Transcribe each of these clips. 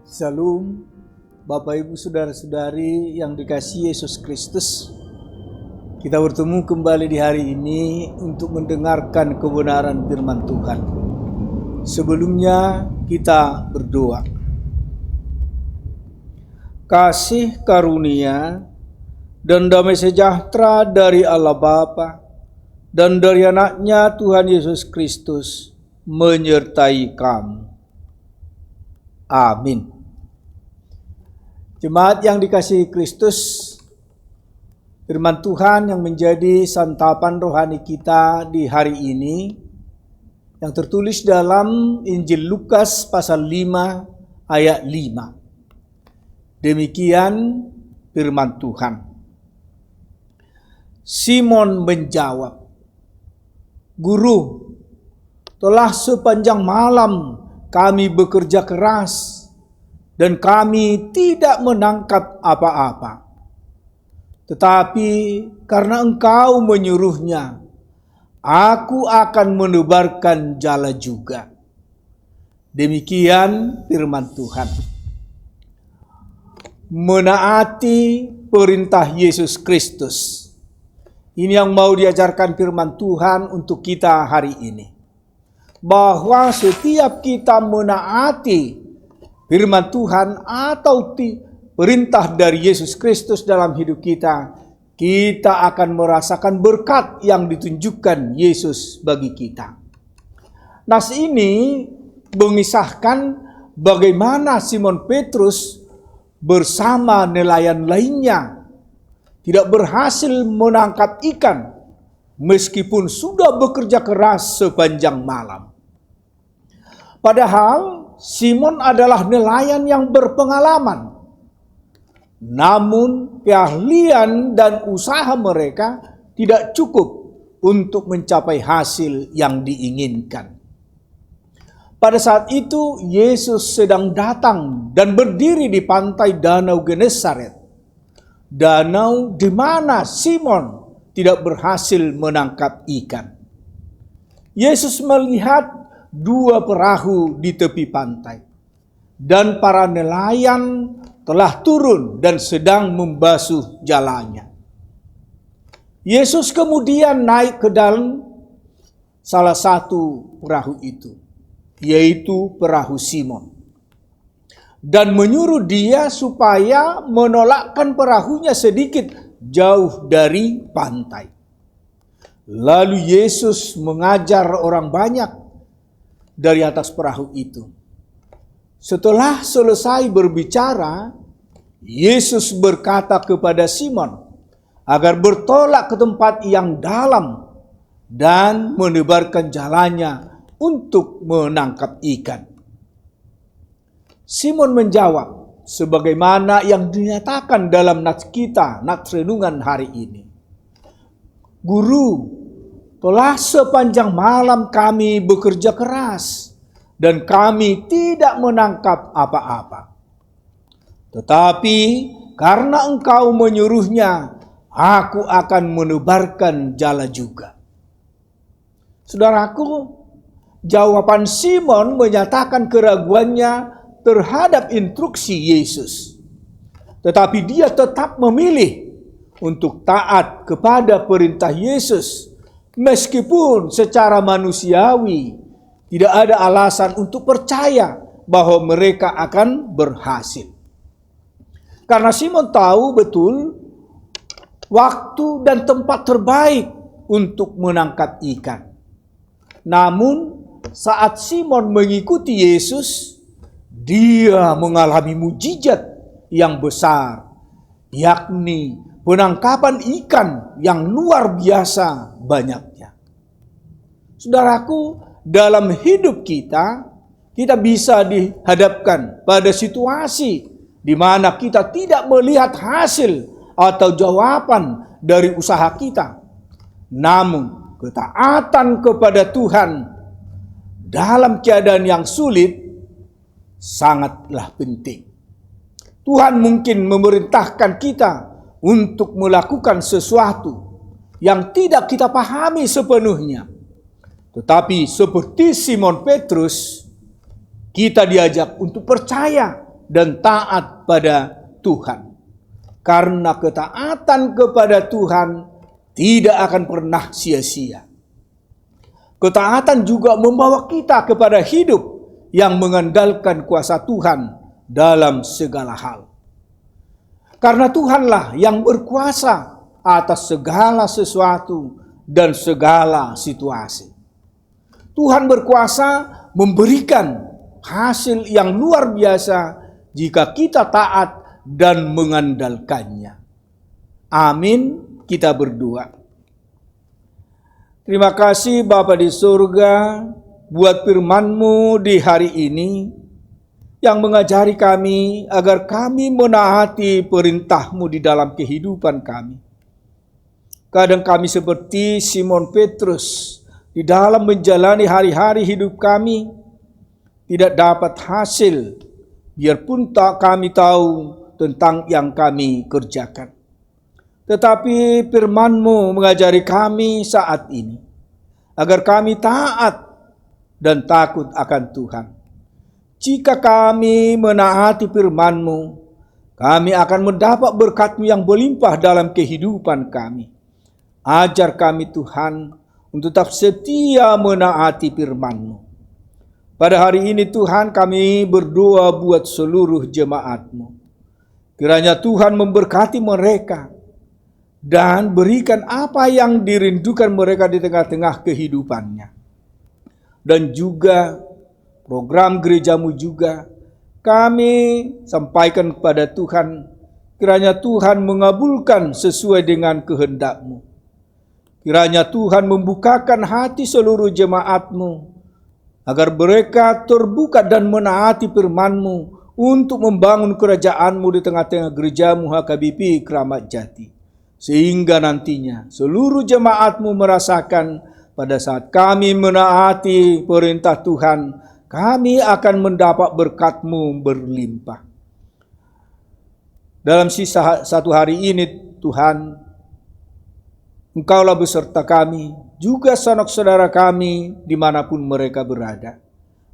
Salam, Bapak Ibu Saudara-saudari yang dikasihi Yesus Kristus. Kita bertemu kembali di hari ini untuk mendengarkan kebenaran firman Tuhan. Sebelumnya kita berdoa. Kasih karunia dan damai sejahtera dari Allah Bapa dan dari anaknya Tuhan Yesus Kristus menyertai kamu. Amin. Jemaat yang dikasihi Kristus, firman Tuhan yang menjadi santapan rohani kita di hari ini yang tertulis dalam Injil Lukas pasal 5 ayat 5. Demikian firman Tuhan. Simon menjawab, "Guru, telah sepanjang malam kami bekerja keras dan kami tidak menangkap apa-apa. Tetapi karena Engkau menyuruhnya, aku akan menebarkan jala juga." Demikian firman Tuhan. Menaati perintah Yesus Kristus. Ini yang mau diajarkan firman Tuhan untuk kita hari ini. Bahwa setiap kita menaati firman Tuhan atau perintah dari Yesus Kristus dalam hidup kita, kita akan merasakan berkat yang ditunjukkan Yesus bagi kita. Nas ini mengisahkan bagaimana Simon Petrus bersama nelayan lainnya tidak berhasil menangkap ikan meskipun sudah bekerja keras sepanjang malam. Padahal Simon adalah nelayan yang berpengalaman. Namun keahlian dan usaha mereka tidak cukup untuk mencapai hasil yang diinginkan. Pada saat itu Yesus sedang datang dan berdiri di pantai Danau Genesaret. Danau di mana Simon tidak berhasil menangkap ikan. Yesus melihat dua perahu di tepi pantai, dan para nelayan telah turun dan sedang membasuh jalannya. Yesus kemudian naik ke dalam salah satu perahu itu, yaitu perahu Simon, dan menyuruh dia supaya menolakkan perahunya sedikit jauh dari pantai. Lalu Yesus mengajar orang banyak dari atas perahu itu. Setelah selesai berbicara, Yesus berkata kepada Simon agar bertolak ke tempat yang dalam dan menebarkan jalannya untuk menangkap ikan. Simon menjawab sebagaimana yang dinyatakan dalam nats kita, nats renungan hari ini. "Guru, telah sepanjang malam kami bekerja keras dan kami tidak menangkap apa-apa. Tetapi karena Engkau menyuruhnya, aku akan menebarkan jala juga." Saudaraku, jawaban Simon menyatakan keraguannya terhadap instruksi Yesus. Tetapi dia tetap memilih untuk taat kepada perintah Yesus. Meskipun secara manusiawi tidak ada alasan untuk percaya bahwa mereka akan berhasil. Karena Simon tahu betul waktu dan tempat terbaik untuk menangkap ikan. Namun saat Simon mengikuti Yesus, dia mengalami mujizat yang besar, yakni penangkapan ikan yang luar biasa banyaknya. Saudaraku, dalam hidup kita bisa dihadapkan pada situasi di mana kita tidak melihat hasil atau jawaban dari usaha kita. Namun ketaatan kepada Tuhan dalam keadaan yang sulit sangatlah penting. Tuhan mungkin memerintahkan kita untuk melakukan sesuatu yang tidak kita pahami sepenuhnya. Tetapi seperti Simon Petrus, kita diajak untuk percaya dan taat pada Tuhan. Karena ketaatan kepada Tuhan tidak akan pernah sia-sia. Ketaatan juga membawa kita kepada hidup yang mengandalkan kuasa Tuhan dalam segala hal. Karena Tuhanlah yang berkuasa atas segala sesuatu dan segala situasi. Tuhan berkuasa memberikan hasil yang luar biasa jika kita taat dan mengandalkannya. Amin, kita berdoa. Terima kasih Bapa di surga buat firman-Mu di hari ini yang mengajari kami agar kami menaati perintah-Mu di dalam kehidupan kami. Kadang kami seperti Simon Petrus di dalam menjalani hari-hari hidup kami tidak dapat hasil, biarpun tak kami tahu tentang yang kami kerjakan. Tetapi firman-Mu mengajari kami saat ini agar kami taat dan takut akan Tuhan. Jika kami menaati firman-Mu, kami akan mendapat berkat-Mu yang berlimpah dalam kehidupan kami. Ajar kami Tuhan untuk tetap setia menaati firman-Mu. Pada hari ini Tuhan kami berdoa buat seluruh jemaat-Mu. Kiranya Tuhan memberkati mereka dan berikan apa yang dirindukan mereka di tengah-tengah kehidupannya. Dan juga program gereja-Mu juga kami sampaikan kepada Tuhan. Kiranya Tuhan mengabulkan sesuai dengan kehendak-Mu. Kiranya Tuhan membukakan hati seluruh jemaat-Mu agar mereka terbuka dan menaati firman-Mu untuk membangun kerajaan-Mu di tengah-tengah gereja-Mu HKBP Keramat Jati. Sehingga nantinya seluruh jemaat-Mu merasakan pada saat kami menaati perintah Tuhan, kami akan mendapat berkat-Mu berlimpah. Dalam sisa satu hari ini Tuhan, Engkaulah beserta kami, juga sanak saudara kami dimanapun mereka berada.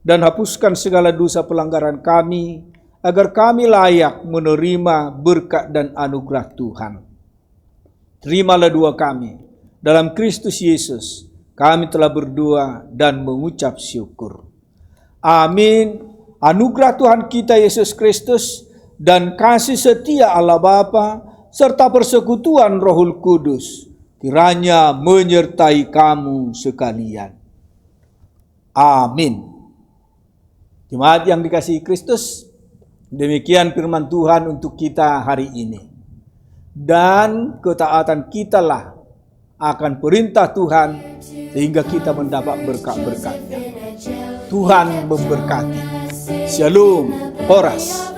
Dan hapuskan segala dosa pelanggaran kami, agar kami layak menerima berkat dan anugerah Tuhan. Terimalah doa kami, dalam Kristus Yesus, kami telah berdoa dan mengucap syukur. Amin. Anugerah Tuhan kita Yesus Kristus, dan kasih setia Allah Bapa, serta persekutuan Rohul Kudus, kiranya menyertai kamu sekalian. Amin. Jemaat yang dikasihi Kristus, demikian firman Tuhan untuk kita hari ini. Dan ketaatan kitalah akan perintah Tuhan sehingga kita mendapat berkat-berkatnya. Tuhan memberkati. Shalom, Horas.